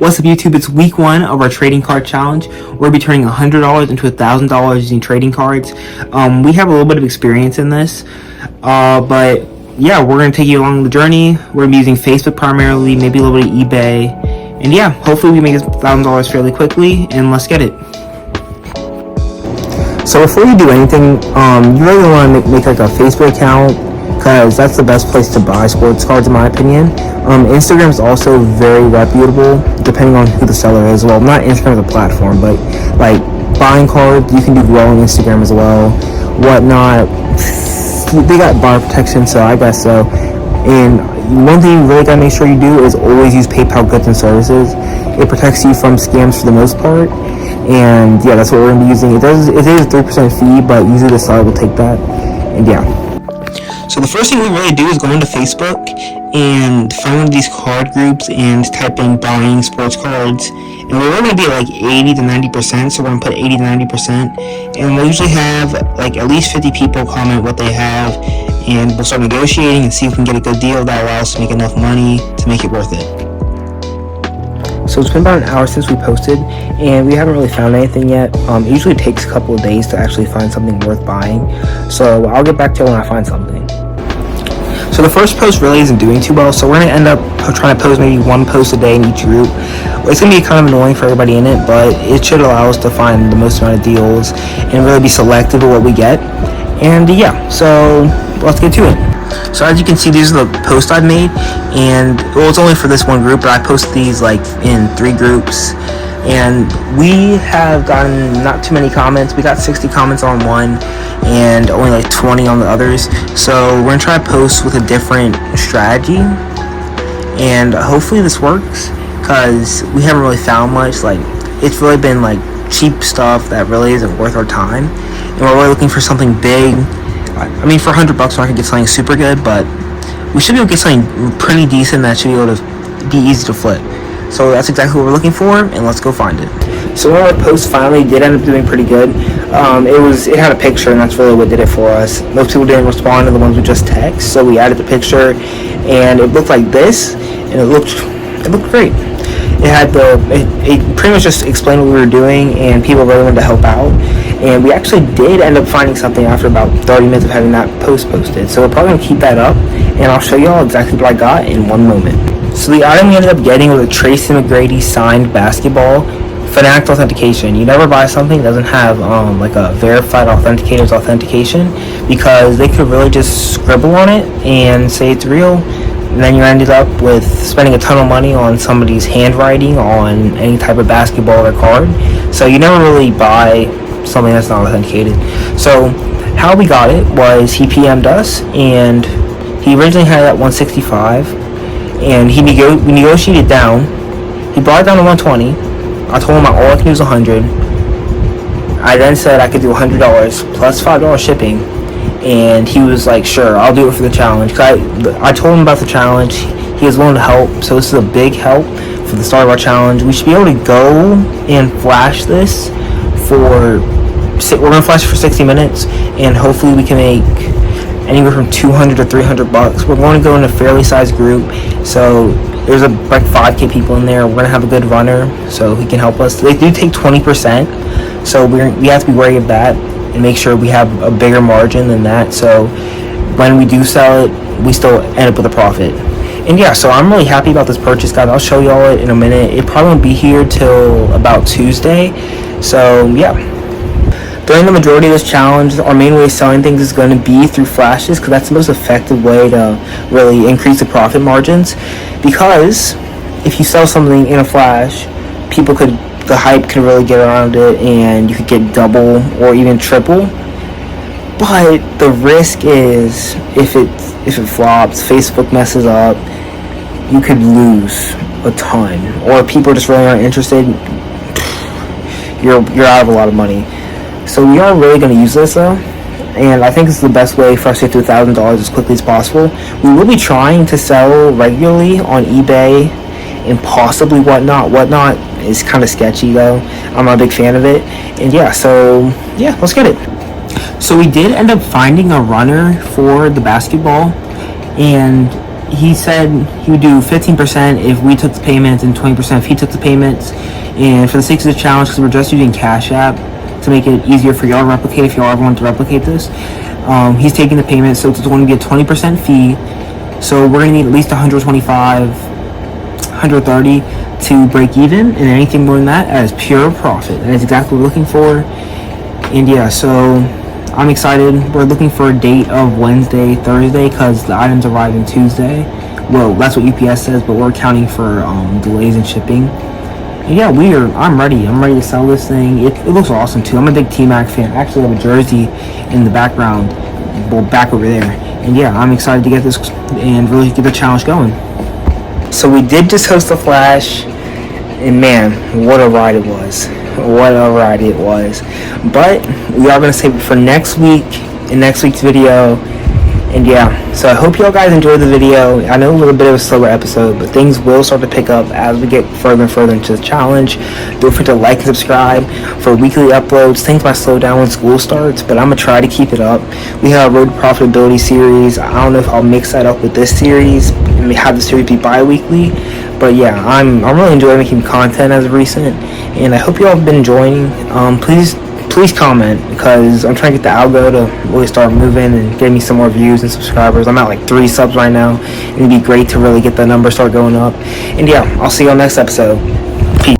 What's up, YouTube? It's week 1 of our trading card challenge. We'll be turning $100 into $1,000 using trading cards. We have a little bit of experience in this, but yeah, we're going to take you along the journey. We're going to be using Facebook primarily, maybe a little bit of eBay, and yeah, hopefully we make $1,000 fairly quickly, and let's get it. So before you do anything, you really want to make like a Facebook account, because that's the best place to buy sports cards in my opinion. Instagram is also very reputable, depending on who the seller is. Well, not Instagram as a platform, but like buying cards, you can do well on Instagram as well. Whatnot, they got buyer protection, so I guess so. And one thing you really gotta make sure you do is always use PayPal goods and services. It protects you from scams for the most part. And yeah, that's what we're gonna be using. It is a 3% fee, but usually the seller will take that. And yeah. So the first thing we really do is go into Facebook and find one of these card groups and type in buying sports cards. And we're going to be like 80 to 90%, so we're going to put 80 to 90%. And we'll usually have like at least 50 people comment what they have, and we'll start negotiating and see if we can get a good deal that allows us to make enough money to make it worth it. So it's been about an hour since we posted, and we haven't really found anything yet. It usually takes a couple of days to actually find something worth buying. So I'll get back to you when I find something. So the first post really isn't doing too well, so we're going to end up trying to post maybe one post a day in each group. It's going to be kind of annoying for everybody in it, but it should allow us to find the most amount of deals and really be selective of what we get. And yeah, so let's get to it. So as you can see, these are the posts I've made, and well, it's only for this one group, but I post these like in 3 groups. And we have gotten not too many comments. We got 60 comments on one and only like 20 on the others. So we're gonna try to post with a different strategy, and hopefully this works, because we haven't really found much. Like, it's really been like cheap stuff that really isn't worth our time, and we're really looking for something big. I mean, for $100 we're not gonna get something super good, but we should be able to get something pretty decent that should be able to be easy to flip. So that's exactly what we're looking for, and let's go find it. So one of our posts finally did end up doing pretty good. It had a picture, and that's really what did it for us. Most people didn't respond to the ones with just text, so we added the picture, and it looked like this, and it looked great. It pretty much just explained what we were doing, and people really wanted to help out. And we actually did end up finding something after about 30 minutes of having that post posted. So we're probably gonna keep that up, and I'll show you all exactly what I got in one moment. So the item we ended up getting was a Tracy McGrady signed basketball Fanatic authentication. You never buy something that doesn't have like a verified authenticator's authentication, because they could really just scribble on it and say it's real, and then you ended up with spending a ton of money on somebody's handwriting on any type of basketball or card. So you never really buy something that's not authenticated. So how we got it was he PM'd us, and he originally had it at 165, and we negotiated down. He brought it down to 120. I told him all I can do is 100. I then said I could do $100 plus $5 shipping, and he was like, sure, I'll do it for the challenge. I told him about the challenge. He was willing to help, so this is a big help for the start of our challenge. We should be able to go and flash this we're gonna flash it for 60 minutes, and hopefully we can make anywhere from $200 to $300. We're going to go in a fairly sized group, so there's like 5K people in there. We're gonna have a good runner, so he can help us. They do take 20%, so we have to be wary of that and make sure we have a bigger margin than that, so when we do sell it, we still end up with a profit. And yeah, so I'm really happy about this purchase, guys. I'll show you all it in a minute. It probably won't be here till about Tuesday. So yeah, during the majority of this challenge, our main way of selling things is going to be through flashes, because that's the most effective way to really increase the profit margins. Because if you sell something in a flash, the hype could really get around it, and you could get double or even triple. But the risk is, if it flops, Facebook messes up, you could lose a ton, or people just really aren't interested. You're out of a lot of money. So we are really going to use this though, and I think this is the best way for us to get to $1,000 as quickly as possible. We will be trying to sell regularly on eBay and possibly Whatnot. Whatnot is kind of sketchy though. I'm not a big fan of it. And yeah, so yeah, let's get it. So we did end up finding a runner for the basketball, and he said he would do 15% if we took the payments and 20% if he took the payments. And for the sake of the challenge, because we're just using Cash App to make it easier for y'all to replicate if y'all ever want to replicate this, he's taking the payment, so it's going to be a 20% fee. So we're going to need at least 125, 130 to break even, and anything more than that is pure profit. That is exactly what we're looking for. And yeah, so I'm excited. We're looking for a date of Wednesday, Thursday, because the items arrive in Tuesday. Well, that's what UPS says, but we're accounting for delays in shipping. And yeah, I'm ready. I'm ready to sell this thing. It looks awesome too. I'm a big T-Mac fan. I actually have a jersey in the background, well, back over there. And yeah, I'm excited to get this and really get the challenge going. So we did just host the Flash, and man, what a ride it was. What a ride it was. But we are going to save it for next week, in next week's video. And yeah, so I hope y'all guys enjoyed the video. I know it was a bit of a slower episode, but things will start to pick up as we get further and further into the challenge. Don't forget to like and subscribe for weekly uploads. Things might slow down when school starts, but I'm going to try to keep it up. We have a Road to Profitability series. I don't know if I'll mix that up with this series and have the series be bi-weekly. But yeah, I'm really enjoying making content as of recent, and I hope you all have been enjoying. Please comment, because I'm trying to get the algo to really start moving and get me some more views and subscribers. I'm at like 3 subs right now, and it'd be great to really get the number start going up. And yeah, I'll see you on next episode. Peace.